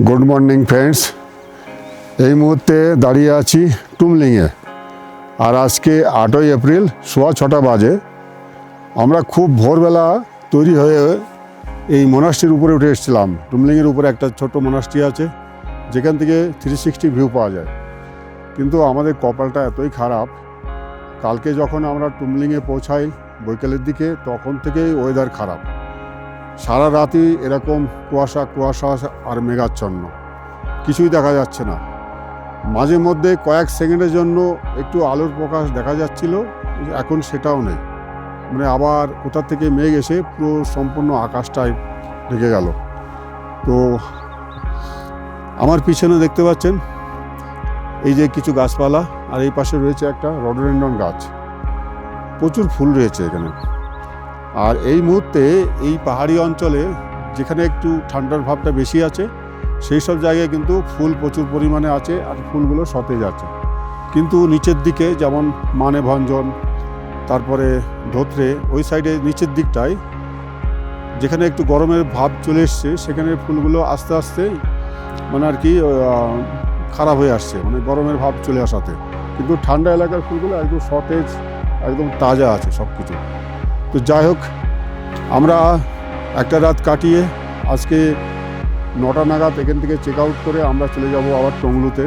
Good morning friends. এই মুহূর্তে দাঁড়িয়ে আছি টুমলিংয়ে। আর আজকে 8ই এপ্রিল 6:15 বাজে। আমরা খুব ভোরবেলা তৈরি হয়ে এই মোনাস্ট্রির উপরে উঠে এসেছিলাম। টুমলিংয়ের উপরে একটা ছোট্ট মোনাস্ট্রি আছে যেখান থেকে 360 ভিউ পাওয়া যায়। কিন্তু আমাদের কপালটা এতই খারাপ, কালকে যখন আমরা টুমলিংয়ে পৌঁছাই বৈকালের দিকে, তখন থেকেই ওয়েদার খারাপ। সারা রাতই এরকম কুয়াশা কুয়াশা আর মেঘাচ্ছন্ন, কিছুই দেখা যাচ্ছে না। মাঝে মধ্যে কয়েক সেকেন্ডের জন্য একটু আলোর প্রকাশ দেখা যাচ্ছিল, এখন সেটাও নেই। মানে আবার কোথা থেকে মেঘ এসে পুরো সম্পূর্ণ আকাশটাই ঢেকে গেল। তো আমার পিছনে দেখতে পাচ্ছেন এই যে কিছু গাছপালা, আর এই পাশে রয়েছে একটা রডোডেনড্রন গাছ। প্রচুর ফুল রয়েছে এখানে। আর এই মুহূর্তে এই পাহাড়ি অঞ্চলে যেখানে একটু ঠান্ডার ভাবটা বেশি আছে, সেই সব জায়গায় কিন্তু ফুল প্রচুর পরিমাণে আছে আর ফুলগুলো সতেজ আছে। কিন্তু নিচের দিকে যেমন মানেভঞ্জন, তারপরে ধোত্রে, ওই সাইডে নিচের দিকটায় যেখানে একটু গরমের ভাব চলে এসছে, সেখানে ফুলগুলো আস্তে আস্তে মানে আর কি খারাপ হয়ে আসছে, মানে গরমের ভাব চলে আসাতে। কিন্তু ঠান্ডা এলাকার ফুলগুলো একদম সতেজ, একদম তাজা আছে সব কিছু। তো যাই হোক, আমরা একটা রাত কাটিয়ে আজকে 9টা নাগাদ এখান থেকে চেক আউট করে আমরা চলে যাব আবার টংলুতে।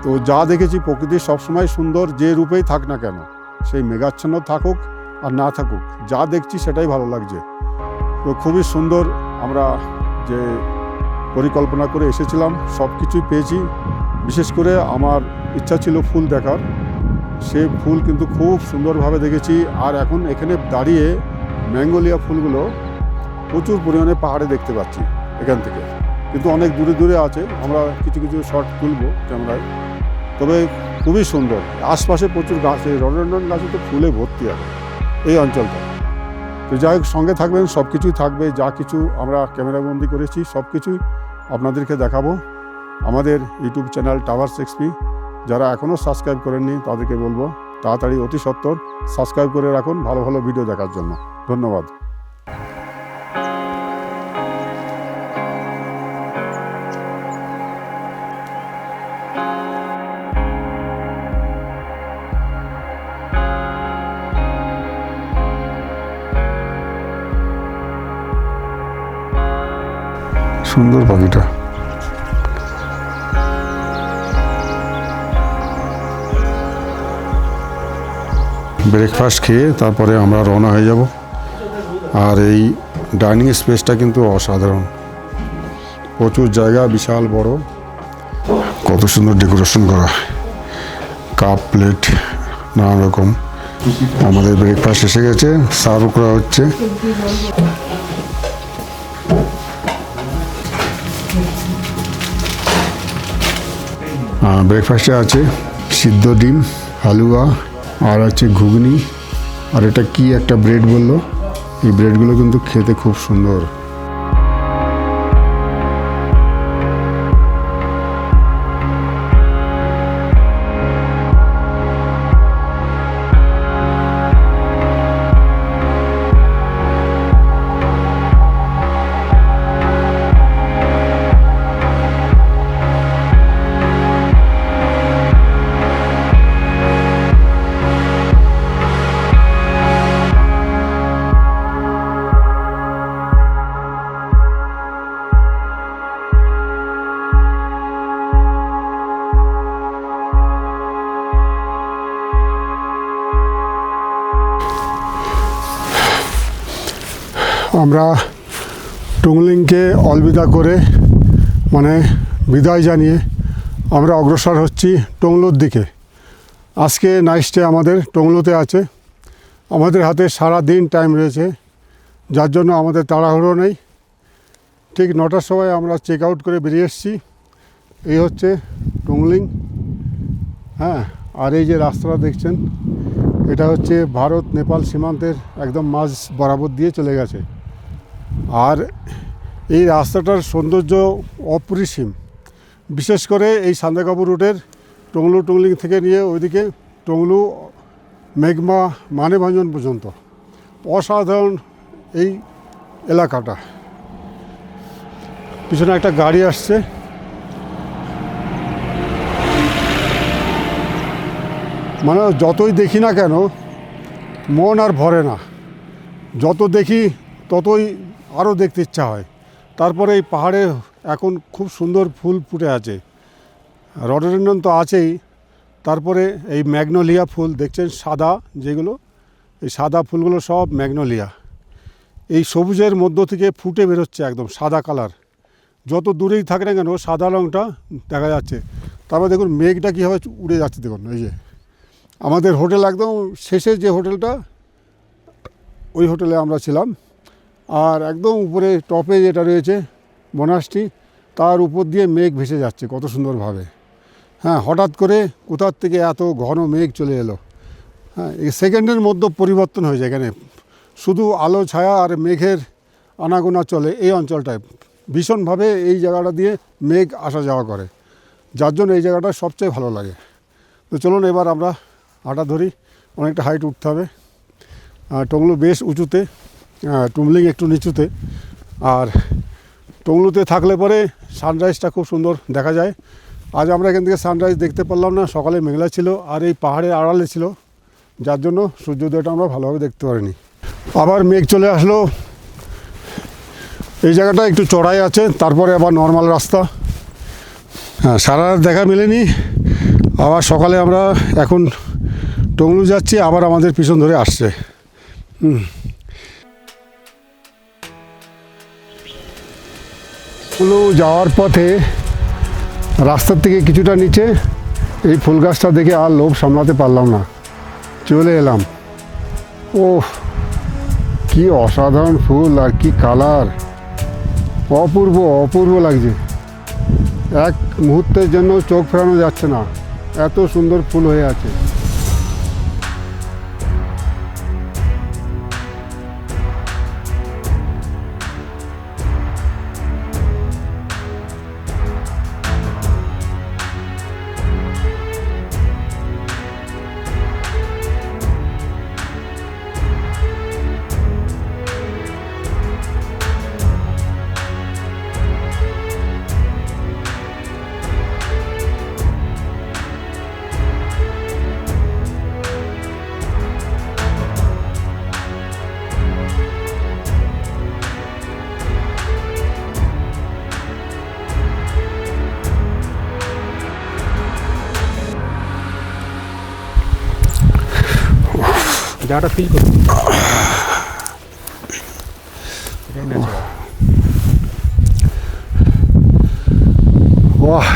তো যা দেখেছি, প্রকৃতি সবসময় সুন্দর, যে রূপেই থাক না কেন, সেই মেঘাচ্ছন্ন থাকুক আর না থাকুক, যা দেখছি সেটাই ভালো লাগছে। তো খুবই সুন্দর। আমরা যে পরিকল্পনা করে এসেছিলাম সব কিছুই পেয়েছি। বিশেষ করে আমার ইচ্ছা ছিল ফুল দেখার, সে ফুল কিন্তু খুব সুন্দরভাবে দেখেছি। আর এখন এখানে দাঁড়িয়ে ম্যাঙ্গোলিয়া ফুলগুলো প্রচুর পরিমাণে পাহাড়ে দেখতে পাচ্ছি এখান থেকে, কিন্তু অনেক দূরে দূরে আছে। আমরা কিছু কিছু শট তুলবো ক্যামেরায়। তবে খুবই সুন্দর, আশপাশে প্রচুর গাছ, এই রডোডেনড্রন গাছে তো ফুলে ভর্তি আছে এই অঞ্চলটা। তো যাই হোক, সঙ্গে থাকবেন, সব কিছুই থাকবে। যা কিছু আমরা ক্যামেরাবন্দি করেছি সব কিছুই আপনাদেরকে দেখাবো। আমাদের ইউটিউব চ্যানেল টাওয়ার্স এক্সপি যারা এখনও সাবস্ক্রাইব করেননি, তাদেরকে বলবো তাড়াতাড়ি অতি সত্বর সাবস্ক্রাইব করে রাখুন ভালো ভালো ভিডিও দেখার জন্য। ধন্যবাদ। সুন্দর পাখিটা। ব্রেকফাস্ট খেয়ে তারপরে আমরা রওনা হয়ে যাব। আর এই ডাইনিং স্পেসটা কিন্তু অসাধারণ, প্রচুর জায়গা, বিশাল বড়, কত সুন্দর ডেকোরেশন করা, কাপ প্লেট নানা রকম। আমাদের ব্রেকফাস্ট এসে গেছে, সার্ভ করা হচ্ছে। ব্রেকফাস্টে আছে সিদ্ধ ডিম, হালুয়া, আর আছে ঘুগনি, আর এটা কি একটা ব্রেড বললো। এই ব্রেডগুলো কিন্তু খেতে খুব সুন্দর। আমরা টুমলিংকে অলবিদা করে, মানে বিদায় জানিয়ে আমরা অগ্রসর হচ্ছি টংলুর দিকে। আজকে নাইট স্টে আমাদের টংলুতে আছে। আমাদের হাতে সারা দিন টাইম রয়েছে, যার জন্য আমাদের তাড়াহুড়ো নেই। ঠিক 9টার সময় আমরা চেক আউট করে বেরিয়ে এসেছি। এই হচ্ছে টংলিং। হ্যাঁ, আর এই যে রাস্তাটা দেখছেন, এটা হচ্ছে ভারত নেপাল সীমান্তের একদম মাঝ বরাবর দিয়ে চলে গেছে। আর এই রাস্তাটার সৌন্দর্য অপরিসীম। বিশেষ করে এই সান্দাকফু রুটের টংলিং থেকে নিয়ে ওইদিকে টংলু, মেঘমা, মানেভঞ্জন পর্যন্ত অসাধারণ এই এলাকাটা। পিছনে একটা গাড়ি আসছে। মানে যতই দেখি না কেন মন আর ভরে না, যত দেখি ততই আরও দেখতে ইচ্ছা হয়। তারপরে এই পাহাড়ে এখন খুব সুন্দর ফুল ফুটে আছে, রডোডেনড্রন তো আছেই, তারপরে এই ম্যাগনোলিয়া ফুল দেখছেন সাদা, যেগুলো এই সাদা ফুলগুলো সব ম্যাগনোলিয়া। এই সবুজের মধ্য থেকে ফুটে বেরোচ্ছে একদম সাদা কালার, যত দূরেই থাকে না কেন সাদা রঙটা দেখা যাচ্ছে। তারপর দেখুন মেঘটা কীভাবে উড়ে যাচ্ছে, দেখুন এই যে আমাদের হোটেল একদম শেষের যে হোটেলটা, ওই হোটেলে আমরা ছিলাম। আর একদম উপরে টপে যেটা রয়েছে মনাস্ট্রি, তার উপর দিয়ে মেঘ ভেসে যাচ্ছে কত সুন্দরভাবে। হ্যাঁ, হঠাৎ করে কোথার থেকে এত ঘন মেঘ চলে এলো। হ্যাঁ, এই সেকেন্ডের মধ্যে পরিবর্তন হয়ে যায় এখানে, শুধু আলো ছায়া আর মেঘের আনাগোনা চলে এই অঞ্চলটায়। ভীষণভাবে এই জায়গাটা দিয়ে মেঘ আসা যাওয়া করে, যার জন্য এই জায়গাটা সবচেয়ে ভালো লাগে। তো চলুন এবার আমরা হাঁটা ধরি, অনেকটা হাইট উঠতে হবে। টংলু বেশ উঁচুতে, টুমলিং একটু নিচুতে। আর টংলুতে থাকলে পরে সানরাইজটা খুব সুন্দর দেখা যায়। আজ আমরা এখান থেকে সানরাইজ দেখতে পারলাম না, সকালে মেঘলা ছিল আর এই পাহাড়ের আড়ালে ছিল, যার জন্য সূর্যোদয়টা আমরা ভালোভাবে দেখতে পারিনি। আবার মেঘ চলে আসলো। এই জায়গাটা একটু চড়াই আছে, তারপরে আবার নর্মাল রাস্তা। হ্যাঁ, সারা রাত দেখা মেলেনি। আবার সকালে আমরা এখন টংলু যাচ্ছি, আবার আমাদের পিছন ধরে আসছে। টংলু যাওয়ার পথে রাস্তার থেকে কিছুটা নিচে এই ফুল গাছটা দেখে আর লোভ সামলাতে পারলাম না, চলে এলাম। ওহ, কি অসাধারণ ফুল আর কি কালার, অপূর্ব অপূর্ব লাগছে। এক মুহূর্তের জন্য চোখ ফেরানো যাচ্ছে না, এত সুন্দর ফুল হয়ে আছে। জায়গাটা ফিল করুন। বাহ,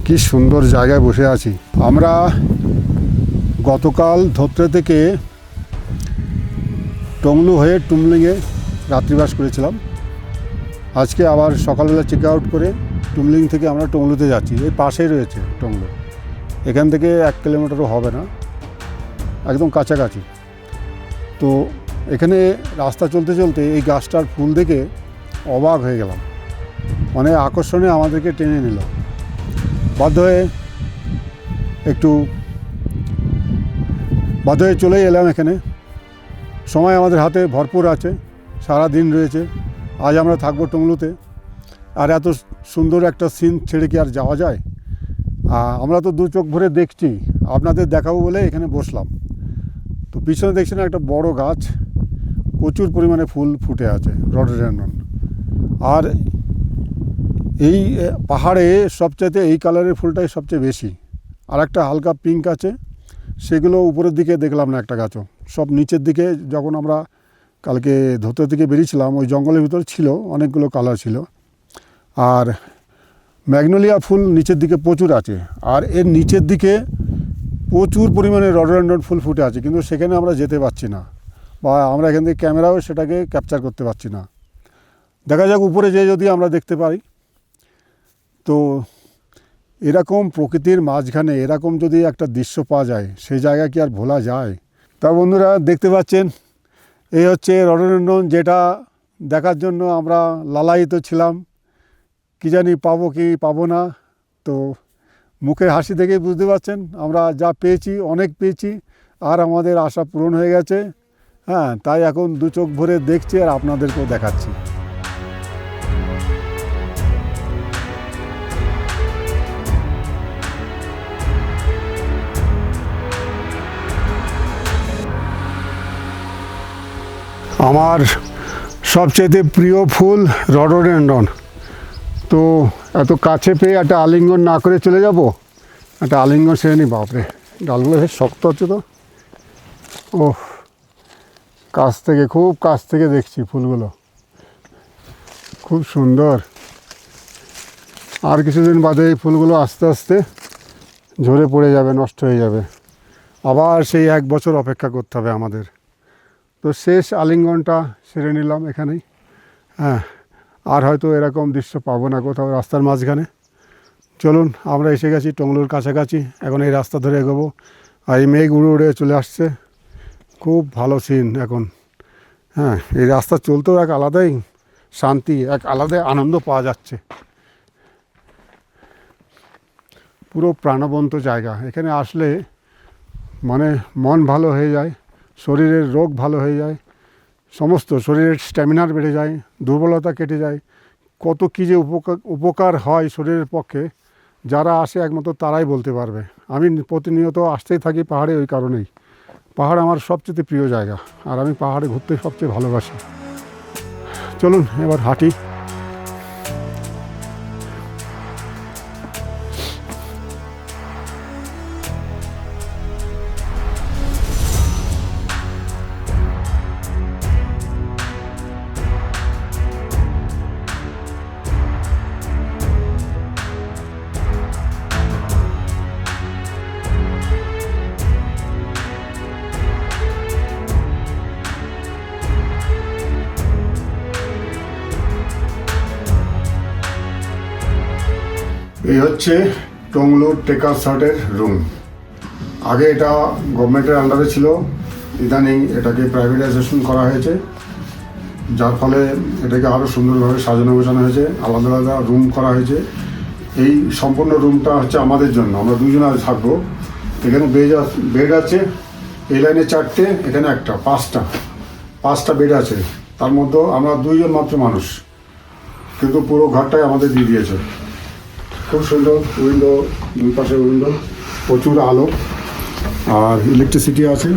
কি সুন্দর জায়গায় বসে আছি আমরা। গতকাল ধোত্রে থেকে টংলু হয়ে টুমলিংয়ে রাত্রিবাস করেছিলাম। আজকে আবার সকালবেলা চেক আউট করে টুমলিং থেকে আমরা টংলুতে যাচ্ছি। এই পাশেই রয়েছে টংলু, এখান থেকে 1 কিলোমিটারও হবে না, একদম কাছাকাছি। তো এখানে রাস্তা চলতে চলতে এই গাছটার ফুল দেখে অবাক হয়ে গেলাম, অনেক আকর্ষণে আমাদেরকে টেনে নিল। বাধ্য হয়ে চলে এলাম এখানে। সময় আমাদের হাতে ভরপুর আছে, সারা দিন রয়েছে। আজ আমরা থাকবো টংলুতে, আর এত সুন্দর একটা সিন ছেড়ে কি আর যাওয়া যায়? আমরা তো দু চোখ ভরে দেখছি, আপনাদের দেখাবো বলে এখানে বসলাম। তো পিছনে দেখছেন একটা বড় গাছ, প্রচুর পরিমাণে ফুল ফুটে আছে, রডোডেনড্রন। আর এই পাহাড়ে সবচাইতে এই কালারের ফুলটাই সবচেয়ে বেশি। আর একটা হালকা পিঙ্ক আছে, সেগুলো উপরের দিকে দেখলাম না একটা গাছও। সব নিচের দিকে, যখন আমরা কালকে ধোত্রে থেকে বেরিয়েছিলাম ওই জঙ্গলের ভিতর ছিল, অনেকগুলো কালার ছিল। আর ম্যাগনোলিয়া ফুল নিচের দিকে প্রচুর আছে, আর এর নিচের দিকে প্রচুর পরিমাণে রডোডেনড্রন ফুল ফুটে আছে, কিন্তু সেখানে আমরা যেতে পারছি না, বা আমরা এখান থেকে ক্যামেরাও সেটাকে ক্যাপচার করতে পারছি না। দেখা যাক উপরে যেয়ে যদি আমরা দেখতে পাই। তো এরকম প্রকৃতির মাঝখানে এরকম যদি একটা দৃশ্য পাওয়া যায়, সেই জায়গা কি আর ভোলা যায়? তা বন্ধুরা, দেখতে পাচ্ছেন এই হচ্ছে রডোডেনড্রন, যেটা দেখার জন্য আমরা লালায়িত ছিলাম। কি জানি পাবো কি পাবো না। তো মুখের হাসি দেখেই বুঝতে পারছেন আমরা যা পেয়েছি, অনেক পেয়েছি, আর আমাদের আশা পূরণ হয়ে গেছে। হ্যাঁ, তাই এখন দু চোখ ভরে দেখছি আর আপনাদেরকেও দেখাচ্ছি। আমার সবচেয়ে প্রিয় ফুল রডোডেনড্রন। তো এত কাছে পেয়ে একটা আলিঙ্গন না করে চলে যাব, একটা আলিঙ্গন সেরে নি। বাপরে, ডালগুলো বেশ শক্ত হচ্ছে তো। ও, কাছ থেকে, খুব কাছ থেকে দেখছি ফুলগুলো, খুব সুন্দর। আর কিছুদিন বাদে এই ফুলগুলো আস্তে আস্তে ঝরে পড়ে যাবে, নষ্ট হয়ে যাবে। আবার সেই 1 বছর অপেক্ষা করতে হবে আমাদের। তো শেষ আলিঙ্গনটা সেরে নিলাম এখানেই। হ্যাঁ, আর হয়তো এরকম দৃশ্য পাবো না কোথাও রাস্তার মাঝখানে। চলুন, আমরা এসে গেছি টংলুর কাছাকাছি। এখন এই রাস্তা ধরে এগোবো। আর এই মেঘ উড়ে উড়ে চলে আসছে, খুব ভালো সিন এখন। হ্যাঁ, এই রাস্তা চলতেও এক আলাদাই শান্তি, এক আলাদাই আনন্দ পাওয়া যাচ্ছে। পুরো প্রাণবন্ত জায়গা। এখানে আসলে মানে মন ভালো হয়ে যায়, শরীরের রোগ ভালো হয়ে যায়, সমস্ত শরীরের স্ট্যামিনার বেড়ে যায়, দুর্বলতা কেটে যায়। কত কী যে উপকার হয় শরীরের পক্ষে, যারা আসে একমাত্র তারাই বলতে পারবে। আমি প্রতিনিয়ত আসতেই থাকি পাহাড়ে ওই কারণেই। পাহাড় আমার সবচেয়ে প্রিয় জায়গা, আর আমি পাহাড়ে ঘুরতে সবচেয়ে ভালোবাসি। চলুন এবার হাঁটি। এই হচ্ছে টংলুর টেকার্স হাটের রুম। আগে এটা গভর্নমেন্টের আন্ডারে ছিল, ইদানিং এটাকে প্রাইভেটাইজেশন করা হয়েছে, যার ফলে এটাকে আরও সুন্দরভাবে সাজানো গোছানো হয়েছে, আলাদা আলাদা রুম করা হয়েছে। এই সম্পূর্ণ রুমটা হচ্ছে আমাদের জন্য, আমরা দুজন আজ থাকবো। এখানে বেড আছে, এই লাইনে 4টে, এখানে একটা, 5টা বেড আছে। তার মধ্যে আমরা 2জন মাত্র মানুষ, কিন্তু পুরো ঘরটাই আমাদের দিয়ে দিয়েছে। খুব সুন্দর উইন্ডো, 2 পাশে উইন্ডো, প্রচুর আলো, আর ইলেকট্রিসিটি আছে।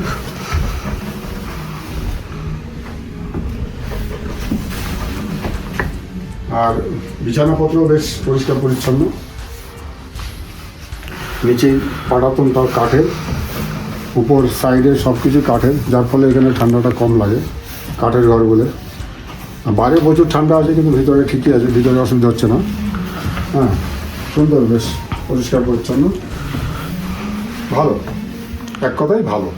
আর বিছানাপত্র বেশ পরিষ্কার পরিচ্ছন্ন। নিচে পাটাতনটা কাঠের, উপর সাইডে সব কিছু কাঠের, যার ফলে এখানে ঠান্ডাটা কম লাগে কাঠের ঘর বলে। বাইরে প্রচুর ঠান্ডা আছে, কিন্তু ভিতরে ঠিকই আছে, ভিতরে অসুবিধা হচ্ছে না। হ্যাঁ, সুন্দর, বেশ পরিষ্কার পরিচ্ছন্ন, ভালো, এক কথাই ভালো।